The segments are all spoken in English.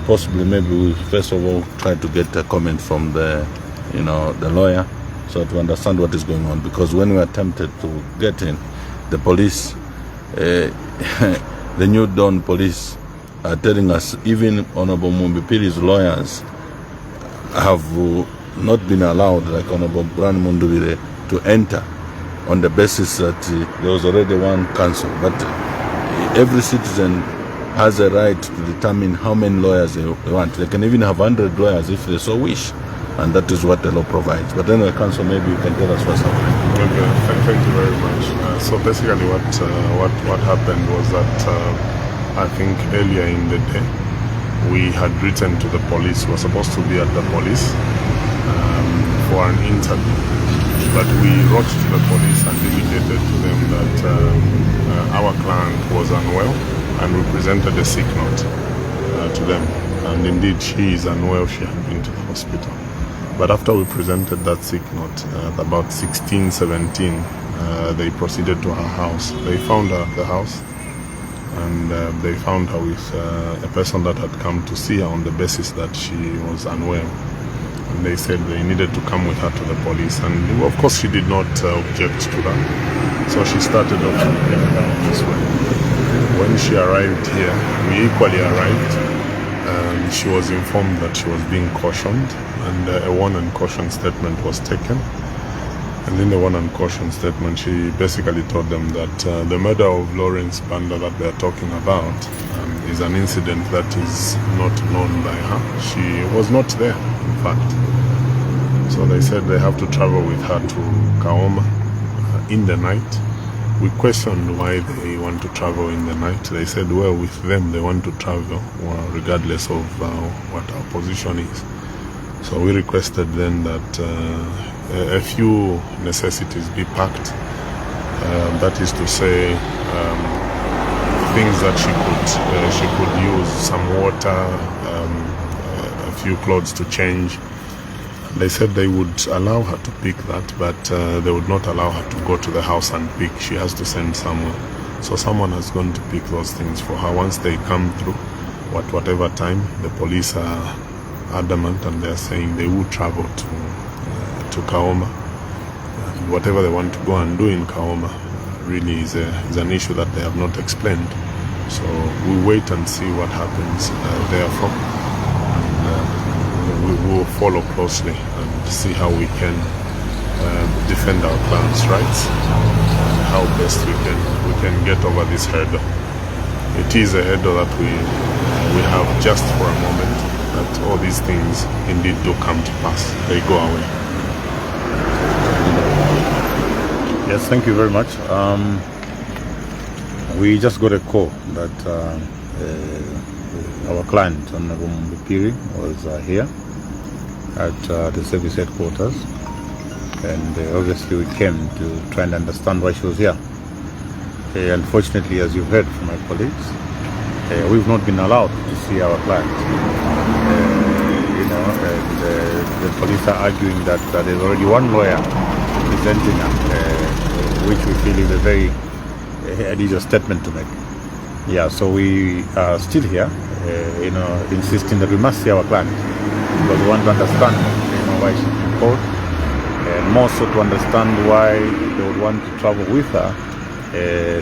Possibly, maybe we first of all try to get a comment from the lawyer, so to understand what is going on. Because when we attempted to get in, the police, the New Dawn police, are telling us even Honorable Mumbi Phiri's lawyers have not been allowed, like Honorable Mumbi, to enter on the basis that there was already one counsel. But every citizen has a right to determine how many lawyers they want. They can even have 100 lawyers if they so wish, and that is what the law provides. But anyway, counsel, maybe you can tell us what's happening. Okay, thank you very much. So basically what happened was that I think earlier in the day we had written to the police. We were supposed to be at the police for an interview, but we wrote to the police and indicated to them that our client was unwell, and we presented a sick note to them. And indeed, she is unwell. She had been to the hospital. But after we presented that sick note, at about 16:17, they proceeded to her house. They found her at the house, and they found her with a person that had come to see her on the basis that she was unwell. And they said they needed to come with her to the police. And of course, she did not object to that. So she started off this way. When she arrived here, we equally arrived. She was informed that she was being cautioned, and a warn and caution statement was taken. And in the warn and caution statement, she basically told them that the murder of Lawrence Banda that they are talking about is an incident that is not known by her. She was not there, in fact. So they said they have to travel with her to Kaoma in the night. We questioned why they want to travel in the night. They said, well, with them they want to travel regardless of what our position is. So we requested then that a few necessities be packed. That is to say, things that she could use, some water, a few clothes to change. They said they would allow her to pick that, but they would not allow her to go to the house and pick. She has to send someone. So someone has gone to pick those things for her. Once they come through, whatever time, the police are adamant, and they're saying they will travel to Kaoma. And whatever they want to go and do in Kaoma really is an issue that they have not explained. So we'll wait and see what happens therefrom. We will follow closely and see how we can defend our clients' rights, and how best we can get over this hurdle. It is a hurdle that we have just for a moment, that all these things indeed do come to pass. They go away. Yes, thank you very much. We just got a call that our client, Honorable Mumbi Phiri, was here at the service headquarters, and obviously we came to try and understand why she was here. Unfortunately, as you've heard from my colleagues, we've not been allowed to see our client. The police are arguing that there's already one lawyer representing her, which we feel is a very unusual statement to make. Yeah, so we are still here, insisting that we must see our client, because we want to understand why she's been called, and more so to understand why they would want to travel with her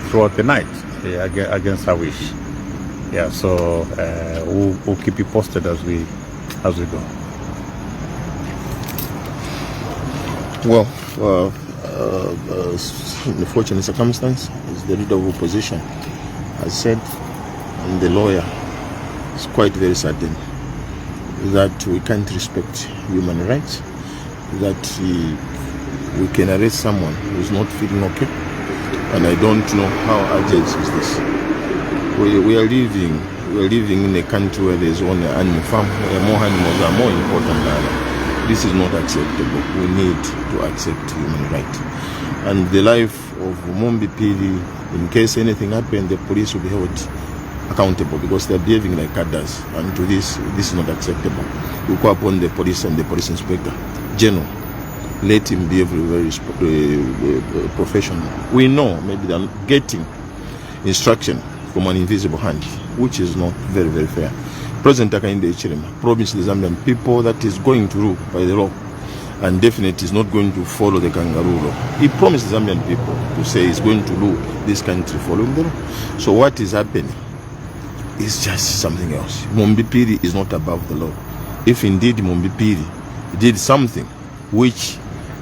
throughout the night against her wish. Yeah, so we'll keep you posted as we go. Well, the fortunate circumstance is the leader of opposition has said, and the lawyer is quite very certain, that we can't respect human rights, that we can arrest someone who's not feeling okay, and I don't know how urgent is this. We are living in a country where there's only animal farm, where more animals are more important than others. This is not acceptable. We need to accept human rights. And the life of Mumbi Phiri, in case anything happened, the police will be held accountable, because they're behaving like others, and to this is not acceptable. We call upon the police and the police inspector general, let him be very professional. We know maybe they're getting instruction from an invisible hand, which is not very, very fair. President Hakainde Hichilema promised the Zambian people that is going to rule by the law, and definitely is not going to follow the kangaroo law. He promised the Zambian people to say he's going to rule this country following the law. So what is happening is just something else. Mumbi Phiri is not above the law. If indeed Mumbi Phiri did something which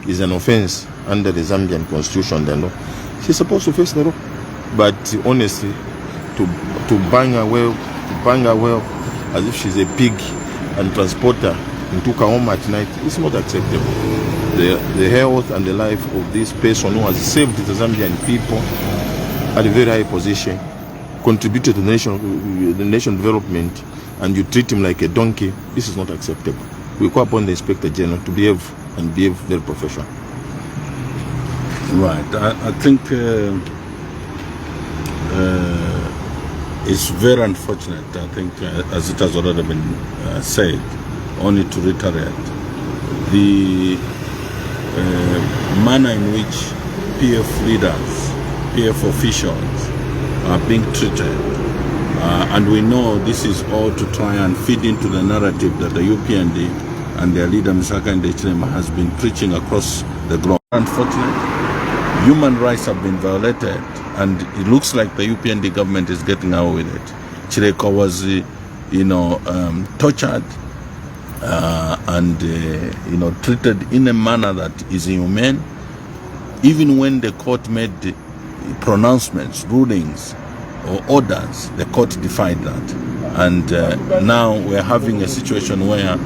is an offense under the Zambian constitution and law, she's supposed to face the law. But honestly, to bang her well as if she's a pig and transport her into Kaoma at night, it's not acceptable. The health and the life of this person who has saved the Zambian people at a very high position, contributed to the nation development, and you treat him like a donkey, this is not acceptable. We call upon the Inspector General to behave very professional. Right. I think it's very unfortunate. I think, as it has already been said, only to reiterate, the manner in which PF leaders, PF officials are being treated. And we know this is all to try and feed into the narrative that the UPND and their leader, Ms Hakainde Hichilema, has been preaching across the globe. Unfortunately, human rights have been violated, and it looks like the UPND government is getting away with it. Chireko was, tortured and treated in a manner that is inhumane. Even when the court made pronouncements, rulings, or orders, the court defied that. And now we're having a situation where